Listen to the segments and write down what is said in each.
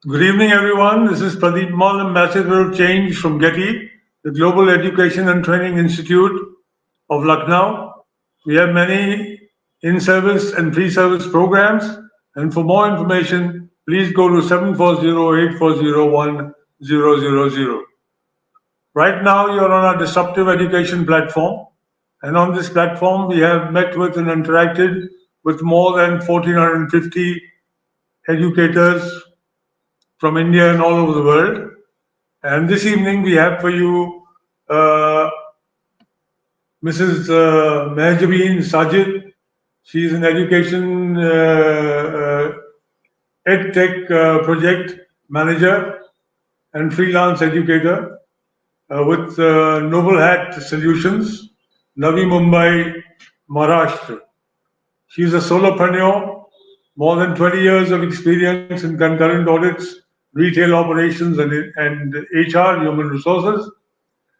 Good evening, everyone. This is Pradeep Mall, Ambassador of Change from GETI, the Global Education and Training Institute of Lucknow. We have many in-service and pre-service programs, and for more information, please go to 740-840-1000. Right now, you're on our disruptive education platform, and on this platform, we have met with and interacted with more than 1,450 educators from India and all over the world. And this evening we have for you uh, Mrs. Mehjabeen Sajid. She is an education ed tech project manager and freelance educator with Noble Hat Solutions, Navi, Mumbai, Maharashtra. She is a solopreneur, more than 20 years of experience in concurrent audits, retail operations, and HR, human resources,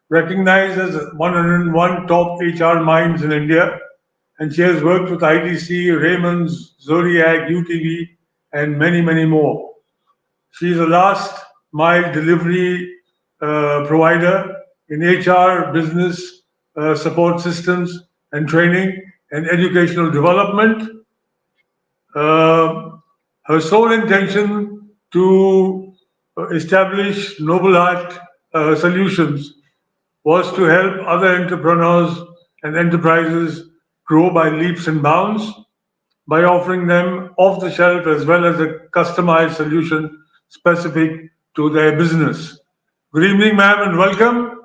recognized as 101 top HR minds in India, and she has worked with ITC, Raymond's, Zodiac, UTV, and many, many more. She is a last mile delivery provider in HR, business support systems, and training and educational development. Uh, Her sole intention to establish Noble Art Solutions was to help other entrepreneurs and enterprises grow by leaps and bounds by offering them off the shelf as well as a customized solution specific to their business. Good evening, ma'am, and welcome.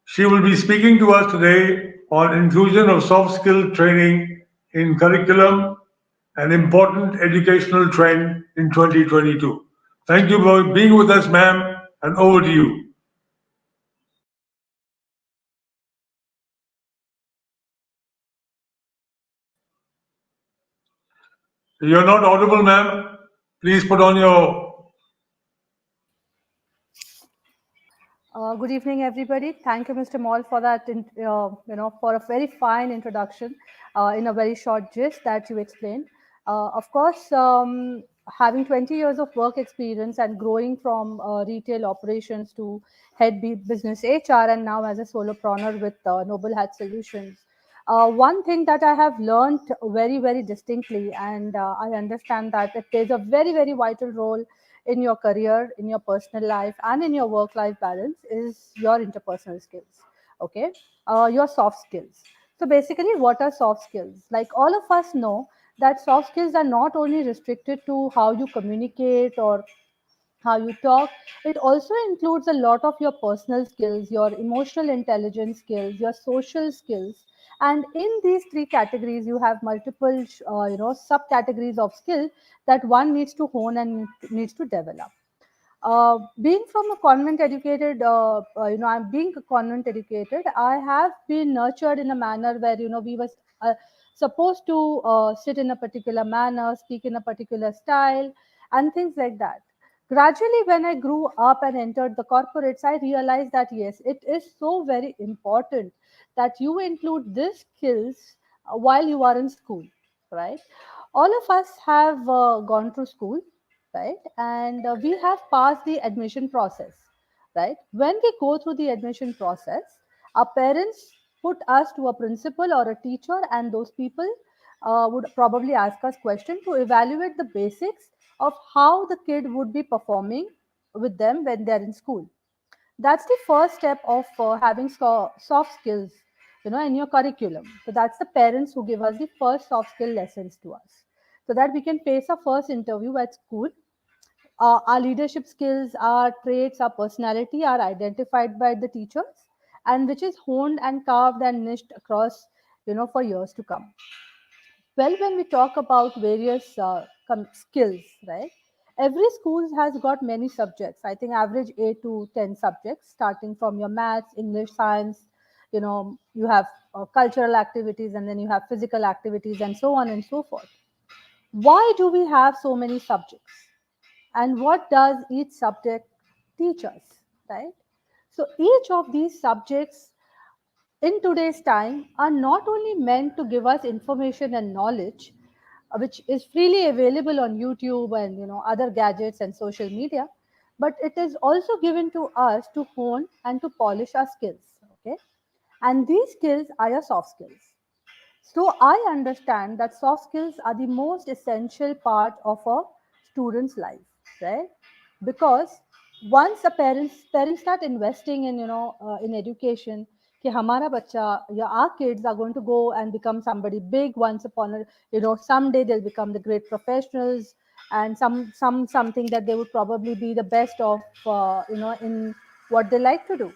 She will be speaking to us today on inclusion of soft skill training in curriculum, an important educational trend in 2022. Thank you for being with us, ma'am, and over to you. You're not audible, ma'am. Please put on your. Good evening, everybody. Thank you, Mr. Mall, for that, for a very fine introduction in a very short gist that you explained. Of course, having 20 years of work experience and growing from retail operations to head business HR and now as a solopreneur with Noble Hat Solutions. One thing that I have learned very, very distinctly, and I understand that it plays a very, very vital role in your career, in your personal life, and in your work life balance is your interpersonal skills. Okay, your soft skills. So, basically, what are soft skills? Like all of us know that soft skills are not only restricted to how you communicate or how you talk. It also includes a lot of your personal skills, your emotional intelligence skills, your social skills. And in these three categories, you have multiple, subcategories of skill that one needs to hone and needs to develop. Being from a convent educated, I'm being a convent educated. I have been nurtured in a manner where we were supposed to sit in a particular manner, speak in a particular style, and things like that. Gradually, when I grew up and entered the corporates, I realized that yes, it is so very important that you include these skills while you are in school, right? All of us have gone through school, right? And we have passed the admission process, right? When we go through the admission process, our parents put us to a principal or a teacher, and those people would probably ask us questions to evaluate the basics of how the kid would be performing with them when they're in school. That's the first step of having soft skills, in your curriculum. So that's the parents who give us the first soft skill lessons to us, so that we can face our first interview at school. Our leadership skills, our traits, our personality are identified by the teachers, and which is honed and carved and niched across, for years to come. Well, when we talk about various skills, right? Every school has got many subjects. I think average 8 to 10 subjects, starting from your maths, English, science. You have cultural activities, and then you have physical activities, and so on and so forth. Why do we have so many subjects? And what does each subject teach us, right? So each of these subjects in today's time are not only meant to give us information and knowledge, which is freely available on YouTube and other gadgets and social media, but it is also given to us to hone and to polish our skills. Okay, and these skills are your soft skills. So I understand that soft skills are the most essential part of a student's life, right? Because once a parents start investing in in education, कि हमारा बच्चा या our kids are going to go and become somebody big once upon a someday they'll become the great professionals, and something that they would probably be the best of in what they like to do.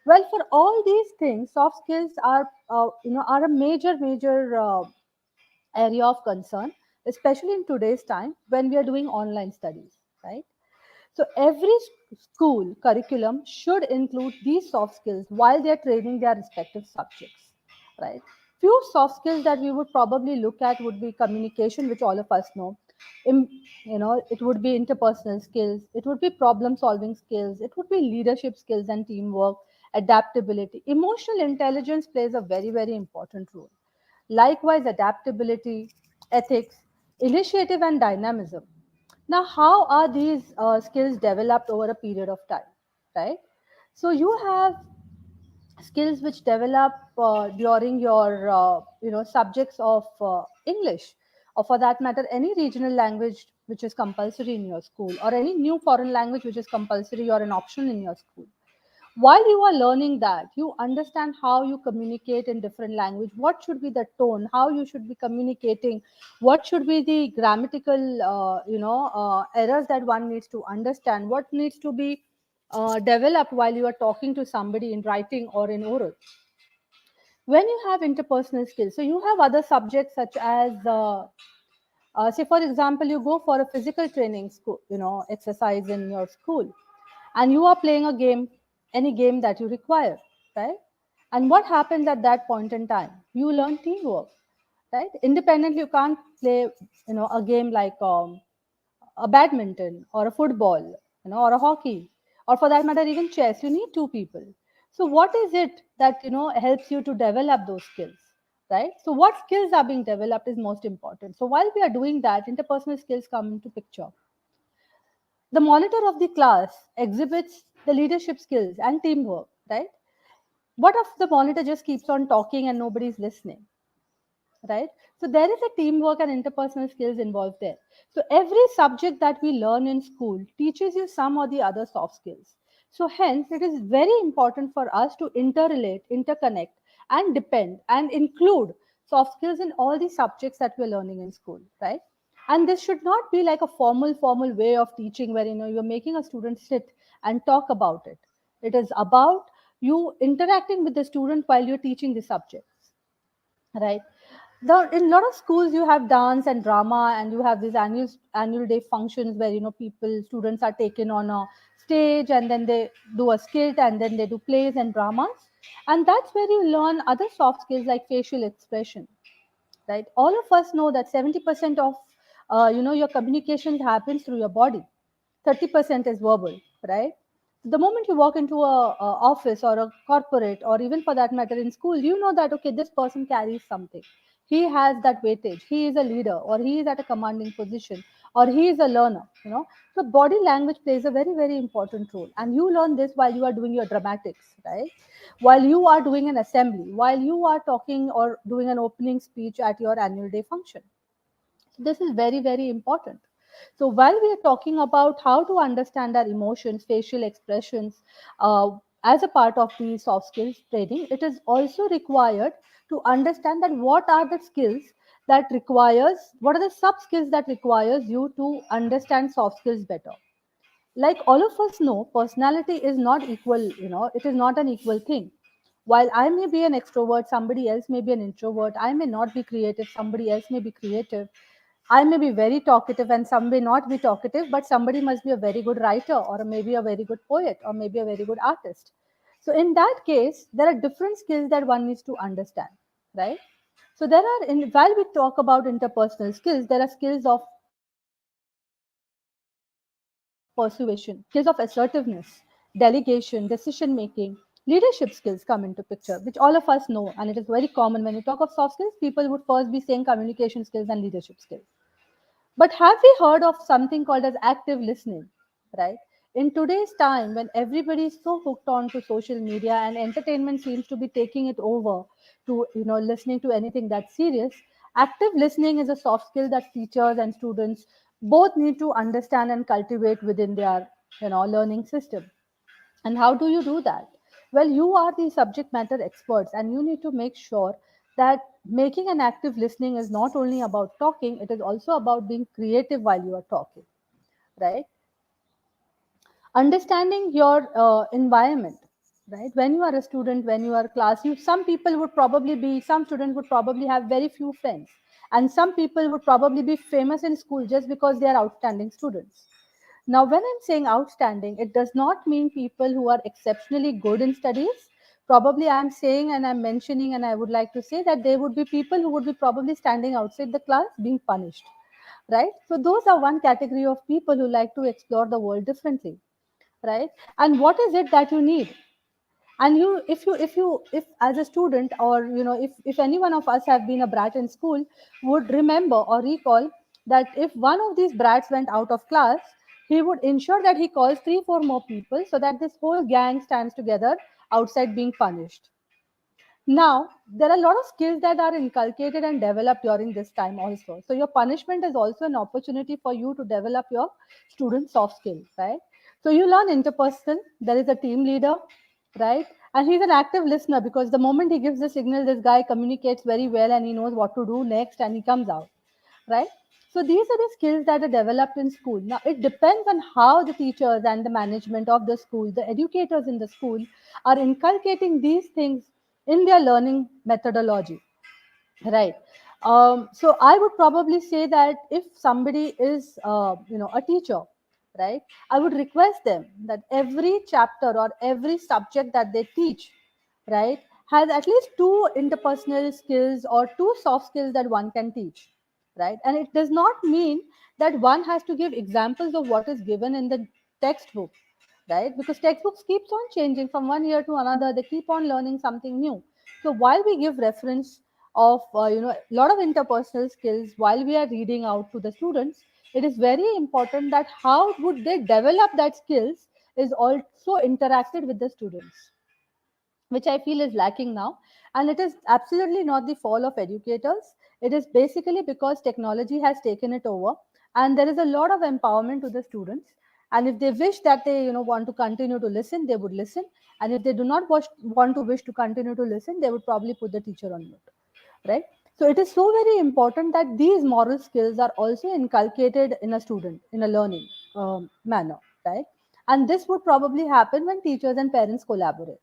Well, for all these things, soft skills are are a major area of concern, especially in today's time when we are doing online studies, right? So every school curriculum should include these soft skills while they are training their respective subjects, right? Few soft skills that we would probably look at would be communication, which all of us know. Im- it would be interpersonal skills, it would be problem solving skills, it would be leadership skills and teamwork, adaptability. Emotional intelligence plays a very important role. Likewise, adaptability, ethics, initiative, and dynamism. Now, how are these skills developed over a period of time, right? So you have skills which develop during your subjects of English, or for that matter any regional language which is compulsory in your school, or any new foreign language which is compulsory or an option in your school. While you are learning that, you understand how you communicate in different language, what should be the tone, how you should be communicating, what should be the grammatical errors that one needs to understand, what needs to be developed while you are talking to somebody in writing or in oral. When you have interpersonal skills, so you have other subjects such as say for example you go for a physical training school, exercise in your school, and you are playing a game, any game that you require, right? And what happens at that point in time? You learn teamwork, right? Independently you can't play a game like a badminton or a football, or a hockey, or for that matter even chess. You need two people. So what is it that helps you to develop those skills, right? So what skills are being developed is most important. So while we are doing that, interpersonal skills come into picture. The monitor of the class exhibits the leadership skills and teamwork, right? What if the monitor just keeps on talking and nobody's listening, right? So there is a teamwork and interpersonal skills involved there. So every subject that we learn in school teaches you some or the other soft skills. So hence it is very important for us to interrelate, interconnect, and depend and include soft skills in all the subjects that we're learning in school, right? And this should not be like a formal way of teaching where you're making a student sit and talk about it. It is about you interacting with the student while you're teaching the subjects, right? In a lot of schools you have dance and drama, and you have these annual day functions where students are taken on a stage, and then they do a skit, and then they do plays and dramas. And that's where you learn other soft skills like facial expression, right? All of us know that 70% of your communication happens through your body, 30% is verbal, right? The moment you walk into a office or a corporate, or even for that matter in school, you know that okay, this person carries something, he has that weightage, he is a leader, or he is at a commanding position, or he is a learner, so body language plays a very important role, and you learn this while you are doing your dramatics, right? While you are doing an assembly, while you are talking or doing an opening speech at your annual day function. So this is very important. So while we are talking about how to understand our emotions, facial expressions, as a part of the soft skills training, it is also required to understand that what are the skills that requires, what are the sub skills that requires you to understand soft skills better. Like all of us know, personality is not equal, it is not an equal thing. While I may be an extrovert, somebody else may be an introvert. I may not be creative, somebody else may be creative. I may be very talkative and some may not be talkative, but somebody must be a very good writer, or maybe a very good poet, or maybe a very good artist. So in that case, there are different skills that one needs to understand, right? So while we talk about interpersonal skills, there are skills of persuasion, skills of assertiveness, delegation, decision making, leadership skills come into picture, which all of us know. And it is very common when you talk of soft skills, people would first be saying communication skills and leadership skills. But have we heard of something called as active listening, right? In today's time, when everybody is so hooked on to social media and entertainment seems to be taking it over to listening to anything that's serious, active listening is a soft skill that teachers and students both need to understand and cultivate within their learning system. And how do you do that? Well, you are the subject matter experts, and you need to make sure that making an active listening is not only about talking, it is also about being creative while you are talking, right? Understanding your environment, right? When you are a student, when you are class, some people would probably be, some student would probably have very few friends, and some people would probably be famous in school just because they are outstanding students. Now, when I'm saying outstanding, it does not mean people who are exceptionally good in studies. Probably I'm saying and I'm mentioning, and I would like to say that there would be people who would be probably standing outside the class being punished, right? So those are one category of people who like to explore the world differently, right? And what is it that you need? And if as a student, or if any one of us have been a brat in school, would remember or recall that if one of these brats went out of class, he would ensure that he calls 3 4 more people so that this whole gang stands together outside being punished. Now, there are a lot of skills that are inculcated and developed during this time also. So, your punishment is also an opportunity for you to develop your student soft skills, right? So, you learn interpersonal, there is a team leader, right? And he's an active listener because the moment he gives the signal, this guy communicates very well and he knows what to do next and he comes out, right? So these are the skills that are developed in school. Now it depends on how the teachers and the management of the school, the educators in the school, are inculcating these things in their learning methodology, right? So I would probably say that if somebody is a teacher, right, I would request them that every chapter or every subject that they teach, right, has at least two interpersonal skills or two soft skills that one can teach, right? And it does not mean that one has to give examples of what is given in the textbook, right? Because textbooks keeps on changing from one year to another, they keep on learning something new. So while we give reference of a lot of interpersonal skills while we are reading out to the students, it is very important that how would they develop that skills is also interacted with the students, which I feel is lacking now. And it is absolutely not the fault of educators. It is basically because technology has taken it over, and there is a lot of empowerment to the students. And if they wish that they want to continue to listen, they would listen. And if they do not want to wish to continue to listen, they would probably put the teacher on mute, right? So it is so very important that these moral skills are also inculcated in a student in a learning manner, right? And this would probably happen when teachers and parents collaborate,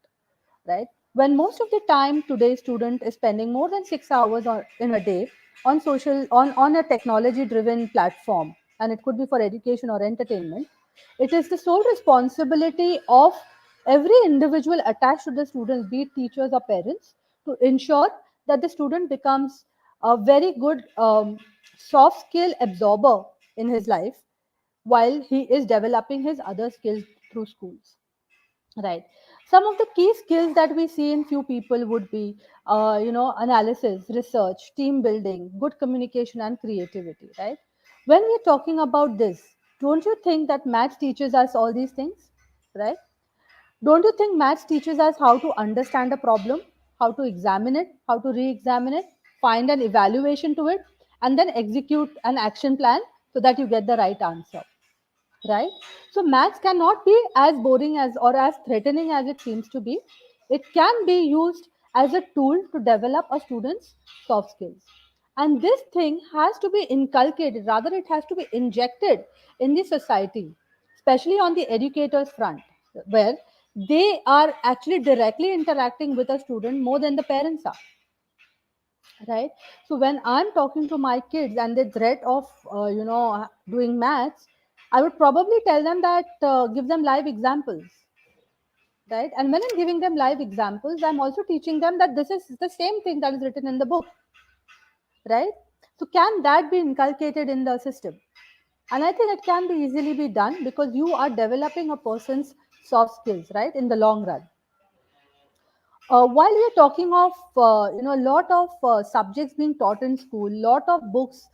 right? When most of the time today's student is spending more than 6 hours in a day on on a technology driven platform, and it could be for education or entertainment, it is the sole responsibility of every individual attached to the students, be it teachers or parents, to ensure that the student becomes a very good soft skill absorber in his life while he is developing his other skills through schools. Right. Some of the key skills that we see in few people would be, analysis, research, team building, good communication, and creativity. Right. When we're talking about this, don't you think that maths teaches us all these things? Right. Don't you think maths teaches us how to understand a problem, how to examine it, how to re-examine it, find an evaluation to it, and then execute an action plan so that you get the right answer, right? So maths cannot be as boring as or as threatening as it seems to be. It can be used as a tool to develop a student's soft skills, and this thing has to be inculcated, rather it has to be injected in the society, especially on the educators front, where they are actually directly interacting with a student more than the parents are, right? So when I'm talking to my kids and they threat of doing maths, I would probably tell them that give them live examples, right? And when I'm giving them live examples, I'm also teaching them that this is the same thing that is written in the book, right? So can that be inculcated in the system? And I think it can be easily be done because you are developing a person's soft skills, right, in the long run. While we're talking of a lot of subjects being taught in school, lot of books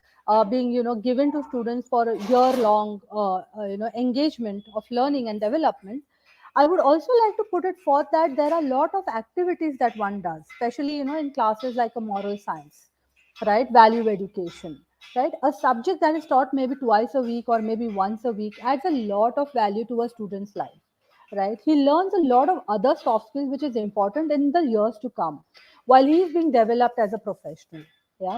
being given to students for a year long engagement of learning and development, I would also like to put it forth that there are a lot of activities that one does, especially in classes like a moral science, right? Value education, right? A subject that is taught maybe twice a week or maybe once a week adds a lot of value to a student's life, right? He learns a lot of other soft skills which is important in the years to come while he is being developed as a professional. Yeah,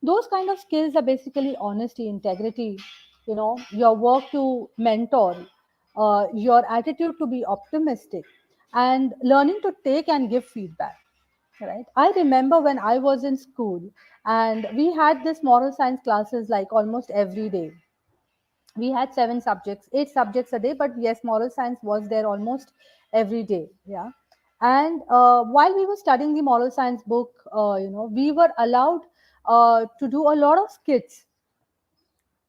those kind of skills are basically honesty, integrity, your work to mentor, your attitude to be optimistic, and learning to take and give feedback, right? I remember when I was in school and we had this moral science classes like almost every day. We had 7 subjects, 8 subjects a day, but yes, moral science was there almost every day. Yeah. And while we were studying the moral science book, we were allowed to do a lot of skits.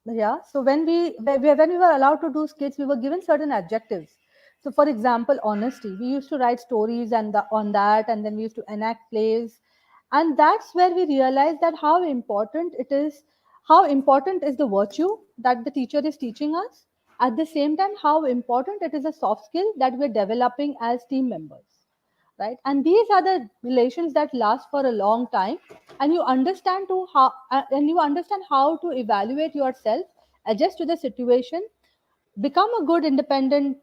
Yeah, so when we were allowed to do skits, we were given certain adjectives. So for example, honesty, we used to write stories and on that, and then we used to enact plays. And that's where we realized that how important is the virtue that the teacher is teaching us, at the same time how important it is a soft skill that we're developing as team members, right? And these are the relations that last for a long time, and you understand how to evaluate yourself, adjust to the situation, become a good independent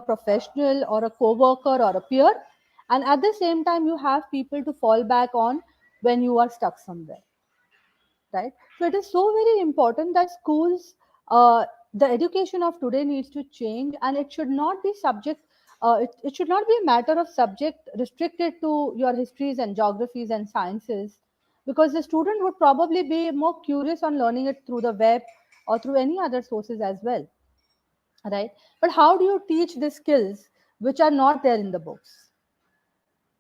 professional or a co-worker or a peer, and at the same time you have people to fall back on when you are stuck somewhere, right? So it is so very important that schools, the education of today needs to change, and it should not be it should not be a matter of subject restricted to your histories and geographies and sciences, because the student would probably be more curious on learning it through the web or through any other sources as well, right? But how do you teach the skills which are not there in the books,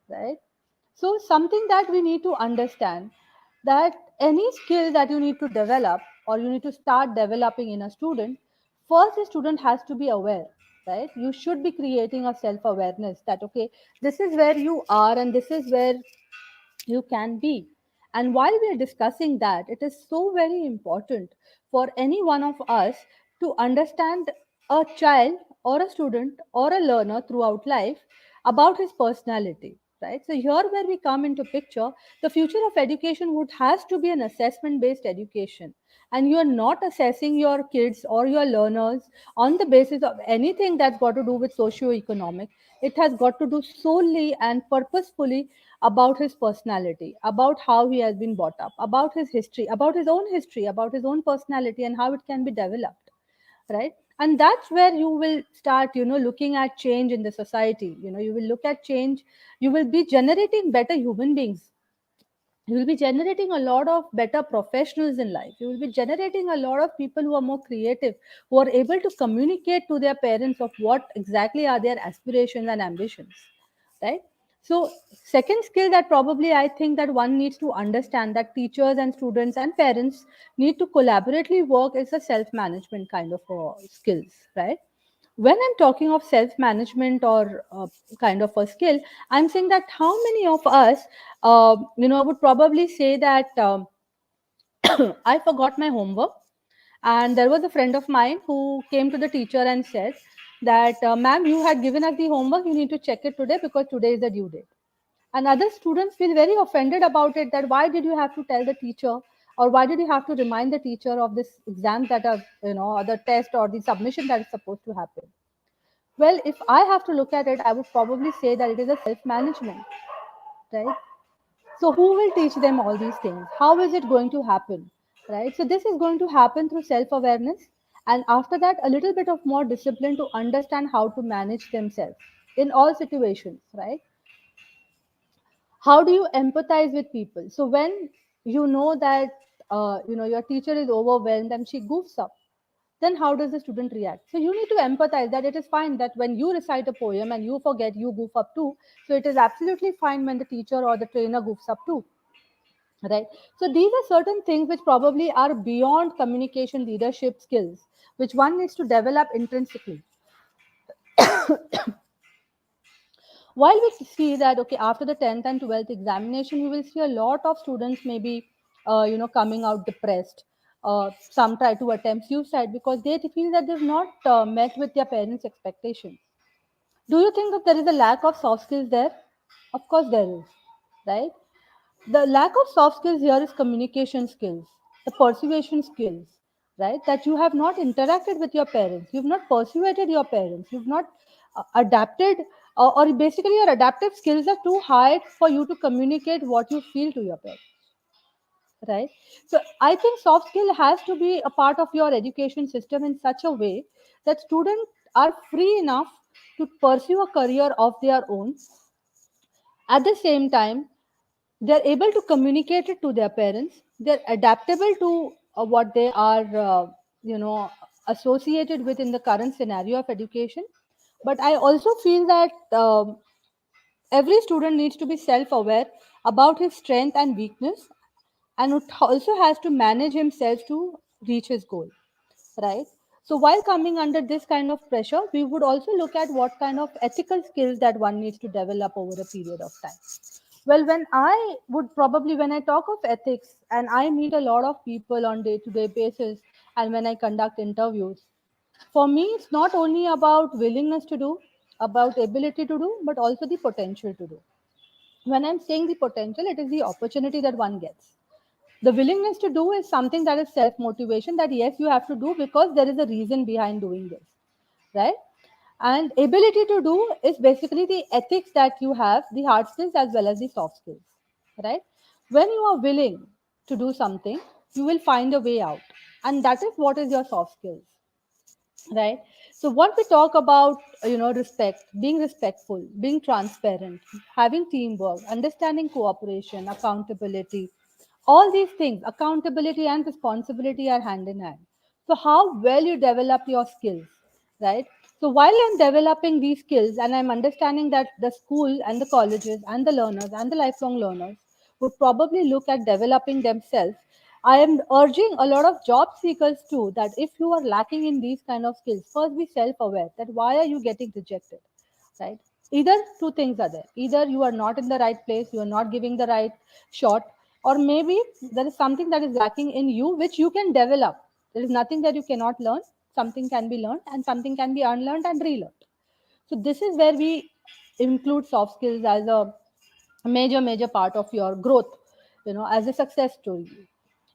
right? So something that we need to understand, that any skill that you need to develop or you need to start developing in a student, first the student has to be aware, right? You should be creating a self awareness that okay, this is where you are and this is where you can be. And while we are discussing that, it is so very important for any one of us to understand a child or a student or a learner throughout life about his personality, right? So here where we come into picture, the future of education would has to be an assessment based education, and you are not assessing your kids or your learners on the basis of anything that's got to do with socio-economic. It has got to do solely and purposefully about his personality, about how he has been brought up, about his history, about his own personality, and how it can be developed, right? And that's where you will start looking at change in the society. You will look at change, you will be generating better human beings, you will be generating a lot of better professionals in life, you will be generating a lot of people who are more creative, who are able to communicate to their parents of what exactly are their aspirations and ambitions, right? So second skill that probably I think that one needs to understand, that teachers and students and parents need to collaboratively work, is a self management kind of skills, right? When I'm talking of self management or kind of a skill, I'm saying that how many of us would probably say that I forgot my homework, and there was a friend of mine who came to the teacher and said that ma'am, you had given us the homework, you need to check it today because today is the due date. And other students feel very offended about it, that why did you have to tell the teacher, or why did you have to remind the teacher of this exam that are or the test or the submission that is supposed to happen. Well, if I have to look at it, I would probably say that it is a self management, right? So who will teach them all these things? How is it going to happen? Right? So this is going to happen through self awareness, and after that, a little bit of more discipline to understand how to manage themselves in all situations, right? How do you empathize with people? So when you know that your teacher is overwhelmed and she goofs up, then how does the student react? So you need to empathize that it is fine that when you recite a poem and you forget, you goof up too. So it is absolutely fine when the teacher or the trainer goofs up too, right? So these are certain things which probably are beyond communication leadership skills, which one needs to develop intrinsically. While we see that okay, after the 10th and 12th examination, we will see a lot of students maybe coming out depressed, Some try to attempt suicide because they feel that they've not met with their parents' expectations. Do you think that there is a lack of soft skills there? Of course, there is, right? The lack of soft skills here is communication skills, the persuasion skills, right? That you have not interacted with your parents, you've not persuaded your parents, you've not adapted, or basically your adaptive skills are too high for you to communicate what you feel to your parents, right? So I think soft skill has to be a part of your education system in such a way that students are free enough to pursue a career of their own. At the same time, they're able to communicate it to their parents, they're adaptable to what they are you know associated with in the current scenario of education. But I also feel that every student needs to be self aware about his strength and weakness, and it also has to manage himself to reach his goal, right? So while coming under this kind of pressure, we would also look at what kind of ethical skills that one needs to develop over a period of time. Well, when I talk of ethics and I meet a lot of people on day to day basis, and when I conduct interviews, for me, it's not only about willingness to do, about ability to do, but also the potential to do. When I'm saying the potential, it is the opportunity that one gets. The willingness to do is something that is self motivation, that yes, you have to do because there is a reason behind doing this, right? And ability to do is basically the ethics that you have, the hard skills as well as the soft skills, right? When you are willing to do something, you will find a way out, and that is what is your soft skills, right? So what we talk about, respect, being respectful, being transparent, having teamwork, understanding cooperation, accountability, all these things, accountability and responsibility are hand in hand. So how well you develop your skills, right? So while I'm developing these skills and I'm understanding that the school and the colleges and the learners and the lifelong learners would probably look at developing themselves, I am urging a lot of job seekers too that if you are lacking in these kind of skills, first be self-aware that why are you getting rejected, right? Either two things are there. Either you are not in the right place, you are not giving the right shot, or maybe there is something that is lacking in you which you can develop. There is nothing that you cannot learn. Something can be learned and something can be unlearned and relearned. So this is where we include soft skills as a major part of your growth, as a success story.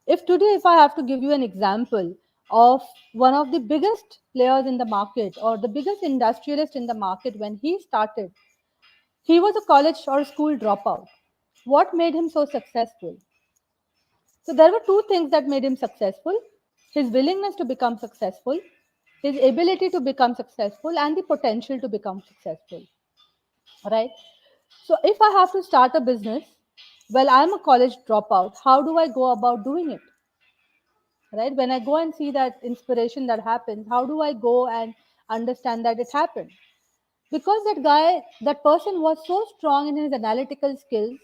If I have to give you an example of one of the biggest players in the market or the biggest industrialist in the market, when he started, he was a college or school dropout. What made him so successful? So there were two things that made him successful: his willingness to become successful, his ability to become successful, and the potential to become successful, right? So if I have to start a business, well, I'm a college dropout. How do I go about doing it? Right? When I go and see that inspiration that happens, how do I go and understand that it happened? Because that person was so strong in his analytical skills.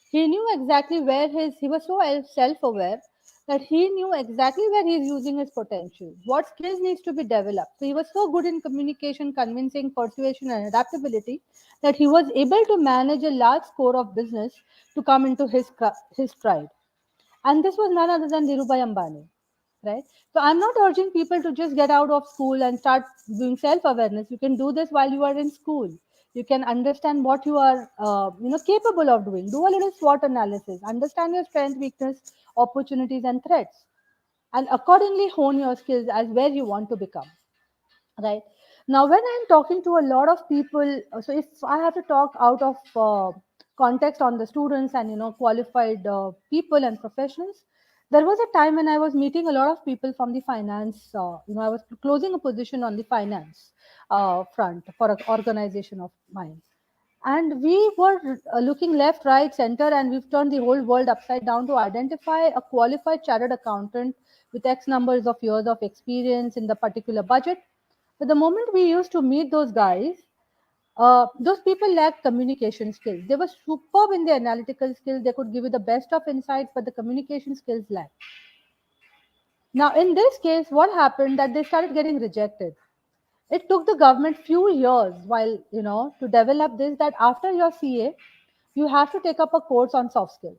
He knew exactly where he was so self-aware that he knew exactly where he's using his potential, what skills needs to be developed. So he was so good in communication, convincing, persuasion, and adaptability that he was able to manage a large score of business to come into his stride. And this was none other than Dhirubhai Ambani, right? So I'm not urging people to just get out of school and start doing self-awareness. You can do this while you are in school. You can understand what you are, capable of doing. Do a little SWOT analysis. Understand your strength, weakness, opportunities, and threats, and accordingly hone your skills as where you want to become, right? Now when I'm talking to a lot of people, so if I have to talk out of context on the students and qualified people and professionals, there was a time when I was meeting a lot of people from the finance. I was closing a position on the finance front for an organization of mine, and we were looking left, right, center, and we've turned the whole world upside down to identify a qualified chartered accountant with X numbers of years of experience in the particular budget. But the moment we used to meet those guys, those people lacked communication skills. They were superb in their analytical skills. They could give you the best of insights, but the communication skills lacked. Now, in this case, what happened that they started getting rejected. It took the government few years while, to develop this, that after your CA, you have to take up a course on soft skills.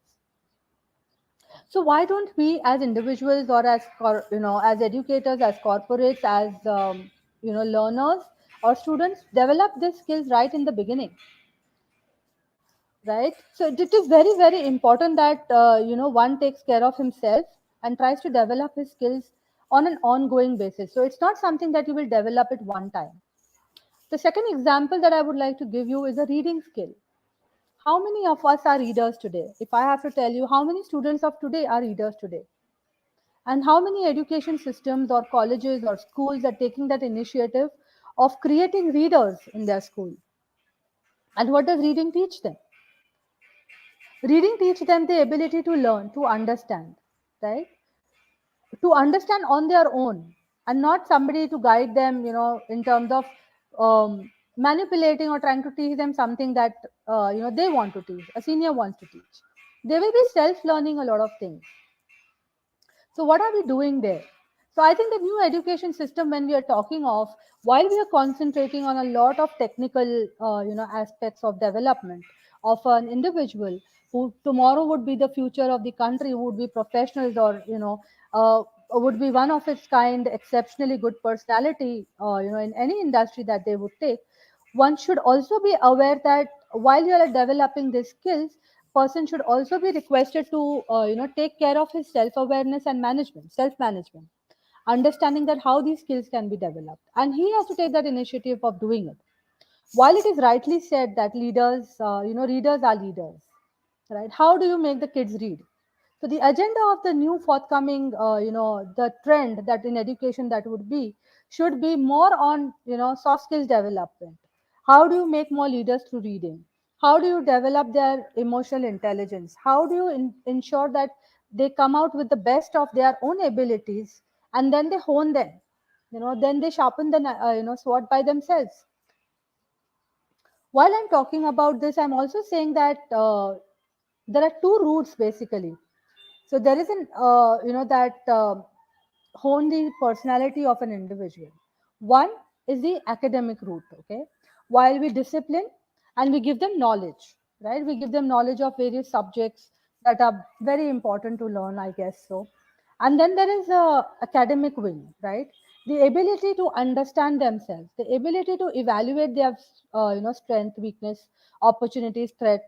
So why don't we, as individuals or as as educators, as corporates, as learners or students, develop these skills right in the beginning, right? So it is very very important that one takes care of himself and tries to develop his skills on an ongoing basis. So it's not something that you will develop at one time. The second example that I would like to give you is a reading skill. How many of us are readers today? If I have to tell you, how many students of today are readers today? And how many education systems or colleges or schools are taking that initiative of creating readers in their school? And what does reading teach them? Reading teach them the ability to learn, to understand, right? To understand on their own, and not somebody to guide them, in terms of manipulating or trying to teach them something that they want to teach, a senior wants to teach. They will be self learning a lot of things. So what are we doing there? So I think the new education system, when we are talking of, while we are concentrating on a lot of technical, aspects of development of an individual who tomorrow would be the future of the country, would be professionals, or would be one of its kind, exceptionally good personality, in any industry that they would take. One should also be aware that while you are developing these skills, person should also be requested to take care of his self awareness and management, self management, understanding that how these skills can be developed, and he has to take that initiative of doing it. While it is rightly said that leaders, readers are leaders, right? How do you make the kids read? So the agenda of the new forthcoming, the trend that in education that would be, should be more on, soft skills development. How do you make more leaders through reading? How do you develop their emotional intelligence? How do you ensure that they come out with the best of their own abilities, and then they hone them? Then they sharpen the sword by themselves. While I'm talking about this, I'm also saying that there are two routes basically. So there is an that hone the personality of an individual. One is the academic route. Okay, while we discipline and we give them knowledge, right? We give them knowledge of various subjects that are very important to learn, I guess so. And then there is a academic wing, right? The ability to understand themselves, the ability to evaluate their strength, weakness, opportunities, threat,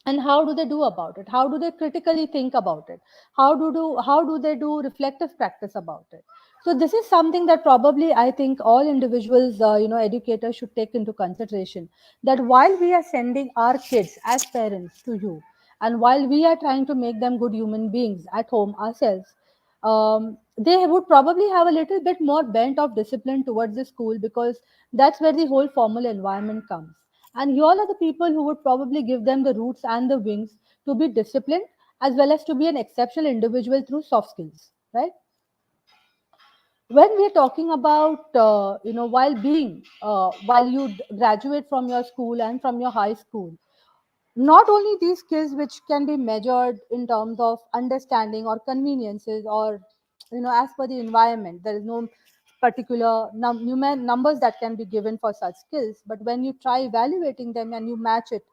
and how do they do about it? How do they critically think about it? How do they do reflective practice about it? So this is something that probably I think all individuals, educators should take into consideration, that while we are sending our kids as parents to you, and while we are trying to make them good human beings at home ourselves, they would probably have a little bit more bent of discipline towards the school, because that's where the whole formal environment comes. And you all are the people who would probably give them the roots and the wings to be disciplined, as well as to be an exceptional individual through soft skills, right? When we're talking about, while you graduate from your school and from your high school, not only these skills which can be measured in terms of understanding or conveniences, or as per the environment, there is no particular numbers that can be given for such skills. But when you try evaluating them and you match it,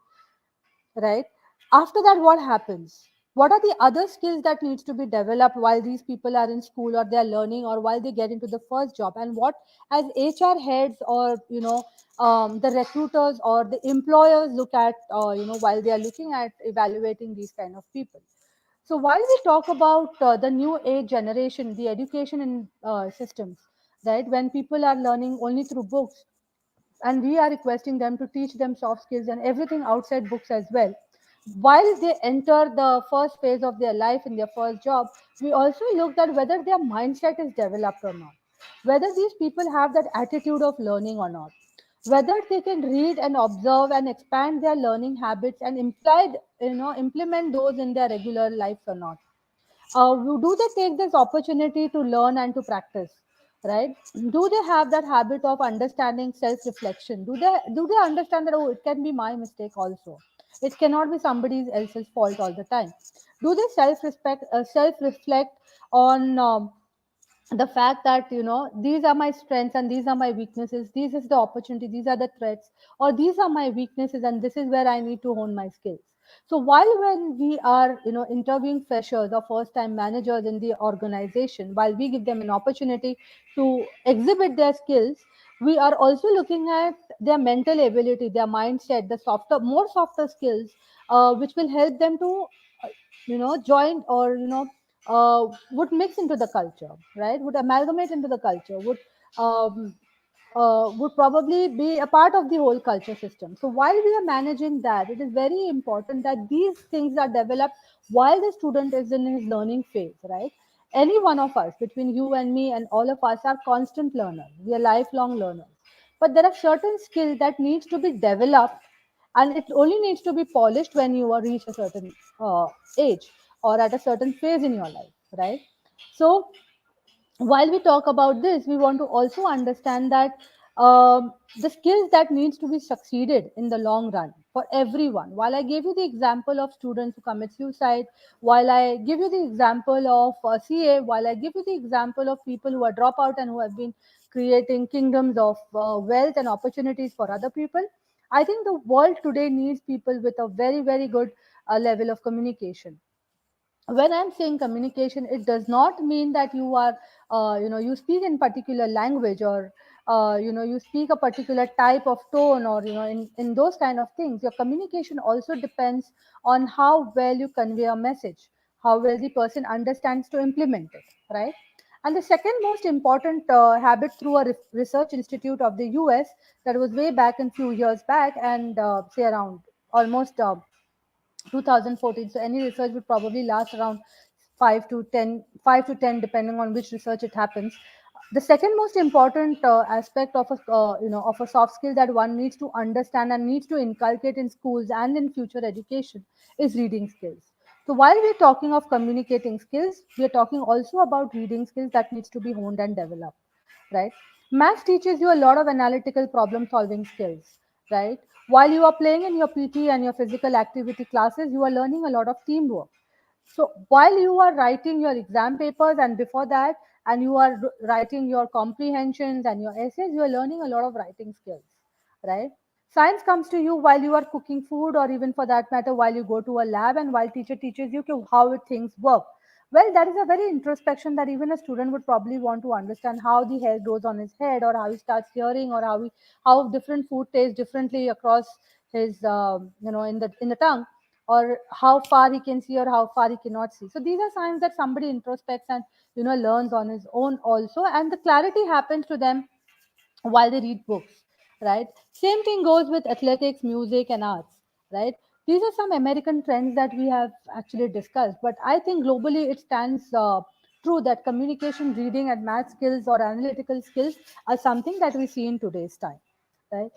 right, after that, what happens? What are the other skills that needs to be developed while these people are in school, or they're learning, or while they get into the first job? And what, as HR heads, or the recruiters or the employers look at, while they are looking at evaluating these kind of people? So while we talk about the new age generation, the education in systems, right, when people are learning only through books, and we are requesting them to teach them soft skills and everything outside books as well, while they enter the first phase of their life in their first job, we also looked at whether their mindset is developed or not, whether these people have that attitude of learning or not, whether they can read and observe and expand their learning habits and implement those in their regular lives or not. Do they take this opportunity to learn and to practice, right? Do they have that habit of understanding self reflection? Do they understand that, oh, it can be my mistake also, it cannot be somebody else's fault all the time? Do they self reflect on the fact that, these are my strengths and these are my weaknesses, this is the opportunity, these are the threats, or these are my weaknesses and this is where I need to hone my skills? So while when we are interviewing freshers or first time managers in the organization, while we give them an opportunity to exhibit their skills, we are also looking at their mental ability, their mindset, the softer, more softer skills, which will help them to join or would mix into the culture, right? Would amalgamate into the culture, um, would probably be a part of the whole culture system. So while we are managing that, it is very important that these things are developed while the student is in his learning phase, right? Any one of us, between you and me and all of us, are constant learners. We are lifelong learners. But there are certain skills that needs to be developed, and it only needs to be polished when you are reach a certain age or at a certain phase in your life, right? So while we talk about this, we want to also understand that the skills that needs to be succeeded in the long run for everyone. While I gave you the example of students who commit suicide, while I give you the example of CA, while I give you the example of people who are dropout and who have been creating kingdoms of wealth and opportunities for other people, I think the world today needs people with a very, very good level of communication. When I'm saying communication, it does not mean that you are you speak in particular language, or you speak a particular type of tone, or in those kind of things. Your communication also depends on how well you convey a message, how well the person understands to implement it, right? And the second most important habit, through a research institute of the US, that was way back in few years back, and say around almost 2014. So any research would probably last around 5 to 10 depending on which research it happens. The second most important aspect of a of a soft skill that one needs to understand and needs to inculcate in schools and in future education is reading skills. So while we're talking of communicating skills, we're talking also about reading skills that needs to be honed and developed, right? Math teaches you a lot of analytical problem solving skills, right? While you are playing in your PT and your physical activity classes, you are learning a lot of teamwork. So while you are writing your exam papers, and before that, and you are writing your comprehensions and your essays, you are learning a lot of writing skills, right? Science comes to you while you are cooking food, or even for that matter, while you go to a lab and while teacher teaches you how things work. Well, that is a very introspection that even a student would probably want to understand how the hair grows on his head, or how he starts hearing, or how different food tastes differently across his in the tongue, or how far he can see or how far he cannot see. So these are signs that somebody introspects and learns on his own also, and the clarity happens to them while they read books, right? Same thing goes with athletics, music, and arts, right? These are some American trends that we have actually discussed, but I think globally it stands true that communication, reading, and math skills or analytical skills are something that we see in today's time, right?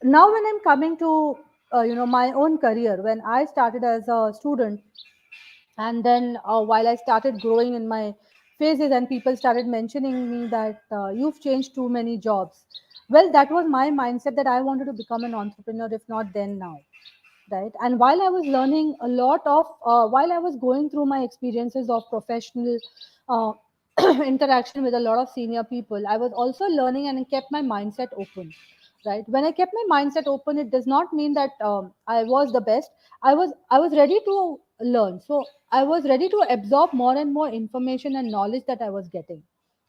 Now when I'm coming to my own career, when I started as a student, and then while I started growing in my phases and people started mentioning me that you've changed too many jobs, well, that was my mindset, that I wanted to become an entrepreneur, if not then, now, right? And while I was learning a lot of while I was going through my experiences of professional uh, interaction with a lot of senior people, I was also learning and kept my mindset open, right? When I kept my mindset open, it does not mean that I was the best. I was ready to learn, so I was ready to absorb more and more information and knowledge that I was getting,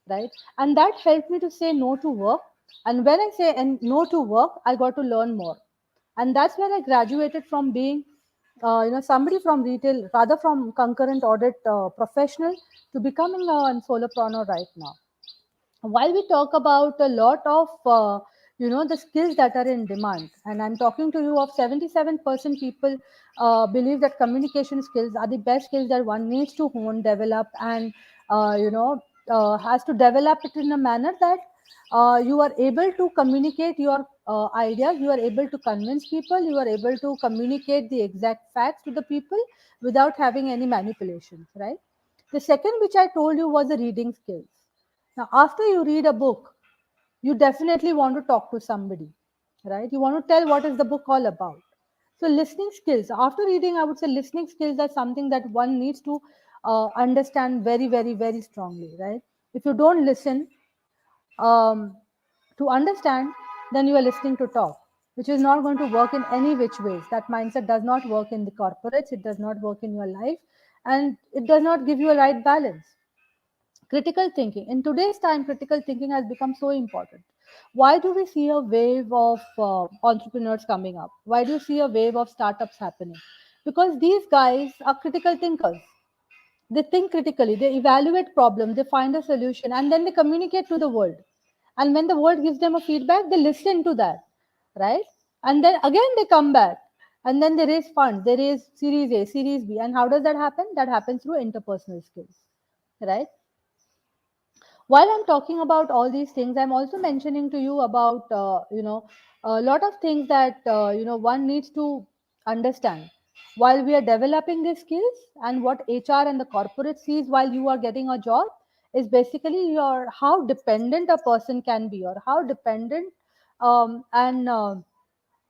right? And that helped me to say no to work. And when I say and no to work, I got to learn more. And that's where I graduated from being somebody from retail, rather from concurrent audit professional, to becoming a solopreneur right now. While we talk about a lot of the skills that are in demand, and I'm talking to you of 77% people believe that communication skills are the best skills that one needs to hone, develop, and has to develop it in a manner that you are able to communicate your ideas, you are able to convince people, you are able to communicate the exact facts to the people without having any manipulations, right? The second, which I told you, was the reading skills. Now, after you read a book, you definitely want to talk to somebody, right? You want to tell what is the book all about. So, listening skills. After reading, I would say listening skills are something that one needs to understand very, very, very strongly, right? If you don't listen um, to understand, then you are listening to talk. which is not going to work in any which ways. That mindset does not work in the corporates, it does not work in your life, and it does not give you a right balance. Critical thinking. In today's time, critical thinking has become so important. Why do we see a wave of entrepreneurs coming up? Why do you see a wave of startups happening? Because these guys are critical thinkers. They think critically, they evaluate problems, they find a solution, and then they communicate to the world. And when the world gives them a feedback, they listen to that, right? And then again they come back, and then they raise funds, they raise Series A, Series B. And how does that happen? That happens through interpersonal skills, right? While I'm talking about all these things, I'm also mentioning to you about a lot of things that one needs to understand while we are developing these skills. And what HR and the corporate sees while you are getting a job is basically your how dependent a person can be, or how dependent and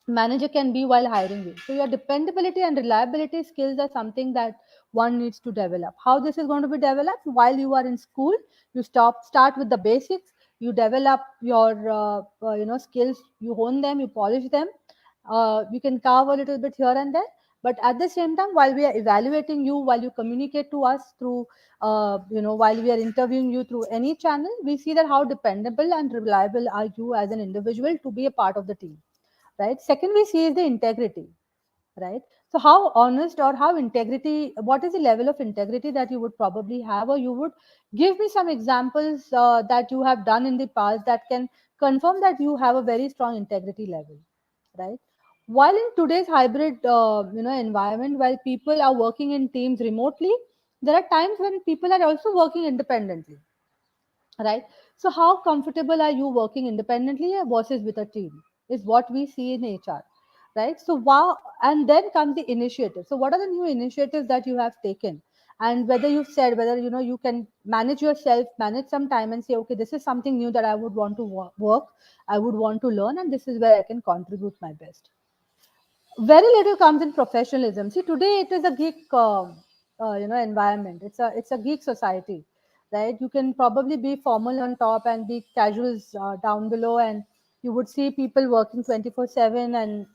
manager can be while hiring you. So your dependability and reliability skills are something that one needs to develop. How this is going to be developed while you are in school? You start with the basics. You develop your skills. You hone them. You polish them. You can carve a little bit here and there. But at the same time, while we are evaluating you, while you communicate to us through, while we are interviewing you through any channel, we see that how dependable and reliable are you as an individual to be a part of the team, right? Second we see is the integrity, right? So how honest or how integrity, what is the level of integrity that you would probably have, or you would give me some examples that you have done in the past that can confirm that you have a very strong integrity level, right? While in today's hybrid environment, while people are working in teams remotely, there are times when people are also working independently, right? So how comfortable are you working independently versus with a team is what we see in HR, right? So wow. And then comes the initiative. So what are the new initiatives that you have taken? And whether you've said whether you can manage yourself, manage some time and say, okay, this is something new that I would want to work, I would want to learn, and this is where I can contribute my best. Very little comes in professionalism. See, today it is a geek environment. It's a geek society, right? You can probably be formal on top and be casuals down below, and you would see people working 24/7 and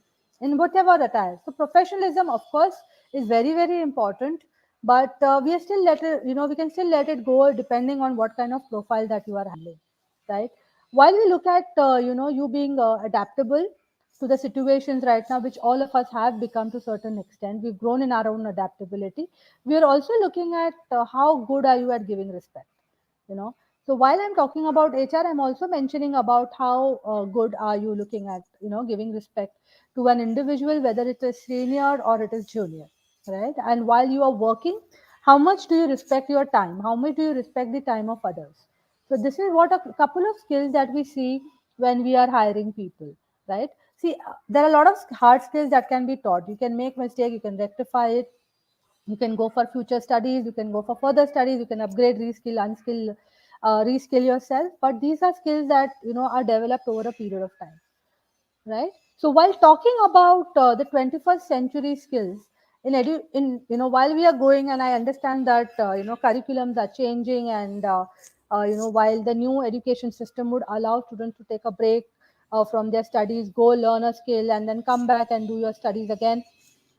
in whatever attire. So professionalism, of course, is very very important, but we are still let it, we can still let it go depending on what kind of profile that you are handling, right? While we look at you being adaptable to the situations right now, which all of us have become to a certain extent, we've grown in our own adaptability. We are also looking at how good are you at giving respect, you know. So while I'm talking about HR, I'm also mentioning about how good are you looking at giving respect to an individual, whether it is senior or it is junior, right? And while you are working, how much do you respect your time, how much do you respect the time of others? So this is what a couple of skills that we see when we are hiring people, right? See, there are a lot of hard skills that can be taught. You can make mistake, you can rectify it, you can go for future studies, you can go for further studies, you can upgrade, reskill, unskill, reskill yourself. But these are skills that are developed over a period of time, right? So while talking about the 21st century skills in while we are going, and I understand that curriculums are changing, and while the new education system would allow students to take a break from their studies, go learn a skill, and then come back and do your studies again.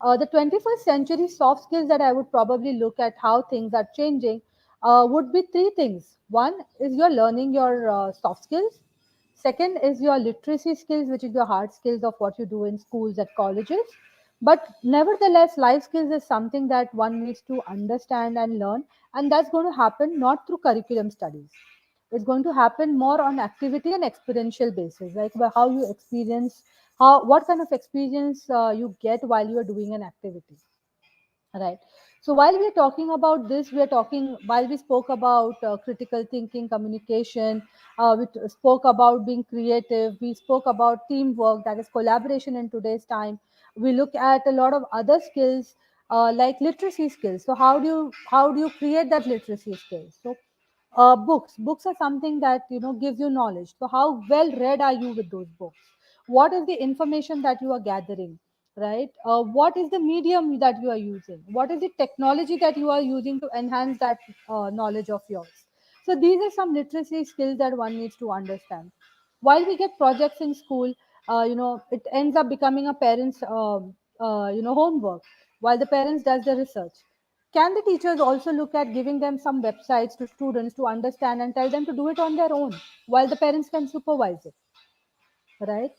The 21st century soft skills that I would probably look at how things are changing would be three things. One is you're learning your soft skills. Second is your literacy skills, which is your hard skills of what you do in schools at colleges. But nevertheless, life skills is something that one needs to understand and learn. And that's going to happen not through curriculum studies. It's going to happen more on activity and experiential basis, like how you experience, what kind of experience you get while you are doing an activity. Right. So while we are talking about this, we are talking, while we spoke about critical thinking, communication, spoke about being creative, we spoke about teamwork, that is collaboration in today's time. We look at a lot of other skills like literacy skills. So how do you create that literacy skills? So books are something that gives you knowledge. So how well read are you with those books? What is the information that you are gathering, right? What is the medium that you are using? What is the technology that you are using to enhance that knowledge of yours? So these are some literacy skills that one needs to understand. While we get projects in school, it ends up becoming a parent's homework while the parents does the research. Can the teachers also look at giving them some websites to students to understand and tell them to do it on their own while the parents can supervise it, right?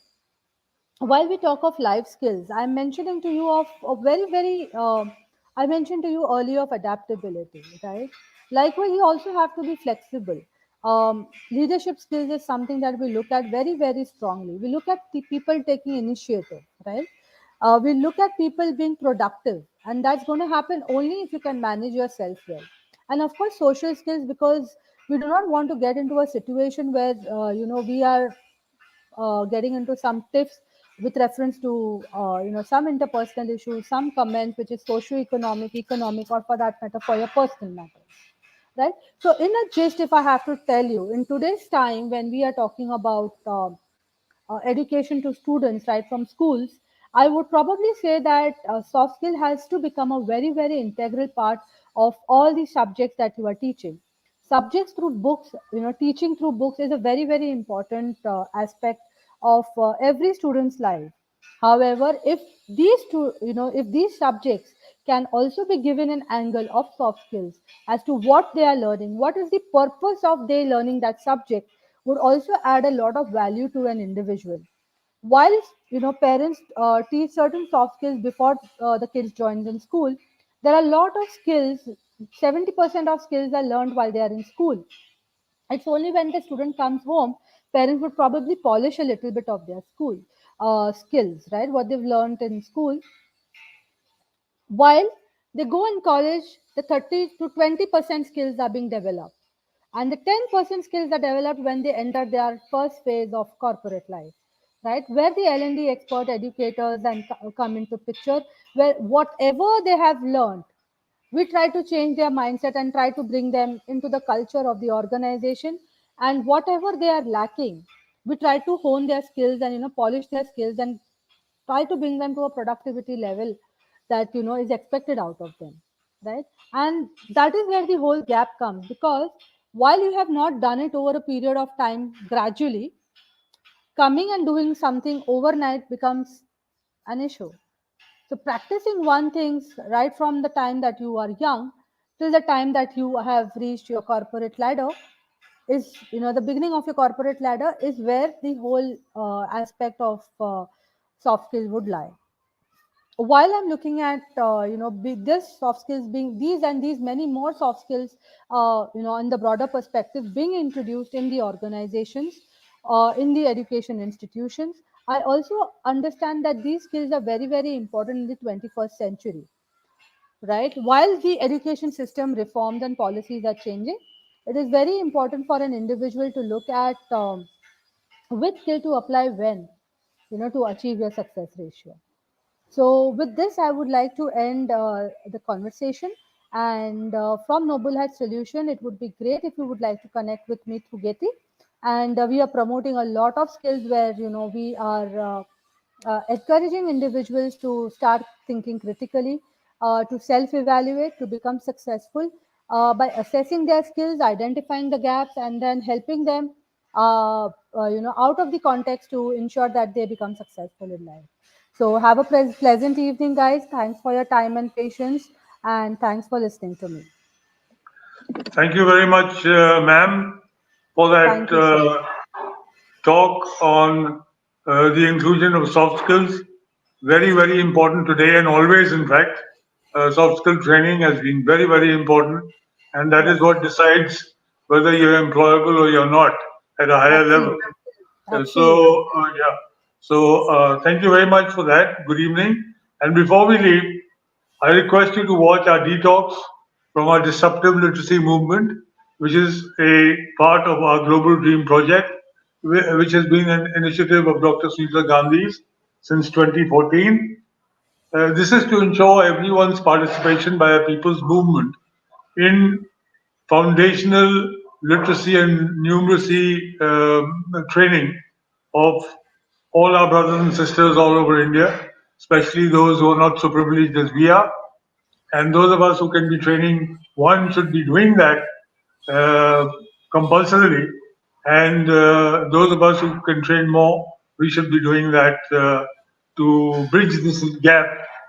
While we talk of life skills, I'm mentioning to you of very, very, I mentioned to you earlier of adaptability, right? Likewise, you also have to be flexible. Leadership skills is something that we look at very, very strongly. We look at the people taking initiative, right? We look at people being productive, and that's going to happen only if you can manage yourself well. And of course, social skills, because we do not want to get into a situation where we are getting into some tips with reference to some interpersonal issues, some comments which is socio-economic, economic, or for that matter for your personal matters, right? So in a gist, if I have to tell you, in today's time when we are talking about education to students right from schools, I would probably say that soft skill has to become a very, very integral part of all the subjects that you are teaching. Subjects through books, teaching through books is a very, very important aspect of every student's life. However, if if these subjects can also be given an angle of soft skills as to what they are learning, what is the purpose of they learning that subject, would also add a lot of value to an individual. While parents teach certain soft skills before the kids join in school, there are a lot of skills. 70% of skills are learned while they are in school. It's only when the student comes home, parents would probably polish a little bit of their school skills, right? What they've learned in school. While they go in college, the 30 to 20% skills are being developed. And the 10% skills are developed when they enter their first phase of corporate life, right? Where the L&D expert educators then come into picture, where whatever they have learned, we try to change their mindset and try to bring them into the culture of the organization. And whatever they are lacking, we try to hone their skills and polish their skills and try to bring them to a productivity level that is expected out of them, right? And that is where the whole gap comes, because while you have not done it over a period of time gradually, coming and doing something overnight becomes an issue. So practicing one things right from the time that you are young till the time that you have reached your corporate ladder is, the beginning of your corporate ladder is where the whole aspect of soft skills would lie. While I'm looking at this soft skills being these and these many more soft skills, in the broader perspective being introduced in the organizations, in the education institutions, I also understand that these skills are very, very important in the 21st century, right? While the education system reforms and policies are changing, it is very important for an individual to look at which skill to apply when, to achieve your success ratio. So, with this, I would like to end the conversation. And from Noble Hat Solution, it would be great if you would like to connect with me through GETI. And we are promoting a lot of skills where we are encouraging individuals to start thinking critically, to self-evaluate, to become successful by assessing their skills, identifying the gaps, and then helping them, out of the context to ensure that they become successful in life. So have a pleasant evening, guys. Thanks for your time and patience, and thanks for listening to me. Thank you very much, ma'am, for that Thank you so much. talk on the inclusion of soft skills. Very, very important today and always, in fact. Soft skill training has been very, very important, and that is Yes, what decides whether you're employable or you're not at a higher level. absolutely, Uh, absolutely. so, uh, yeah. Thank you very much for that. Good evening. And before we leave, I request you to watch our detox from our disruptive literacy movement, which is a part of our Global Dream project, which has been an initiative of Dr. Sunita Gandhi's since 2014. This is to ensure everyone's participation by a people's movement in foundational literacy and numeracy training of all our brothers and sisters all over India, especially those who are not so privileged as we are. And those of us who can be training, one should be doing that uh, compulsorily, and those of us who can train more, we should be doing that to bridge this gap,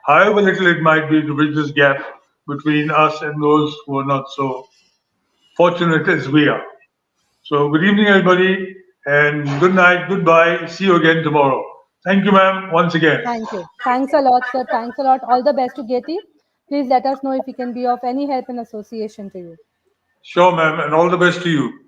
however little it might be, to bridge this gap between us and those who are not so fortunate as we are. So, good evening, everybody, and good night, goodbye. See you again tomorrow. Thank you, ma'am, once again. Thank you. Thanks a lot, sir. Thanks a lot. All the best to GETI. Please let us know if we can be of any help in association to you. Sure, ma'am, and all the best to you.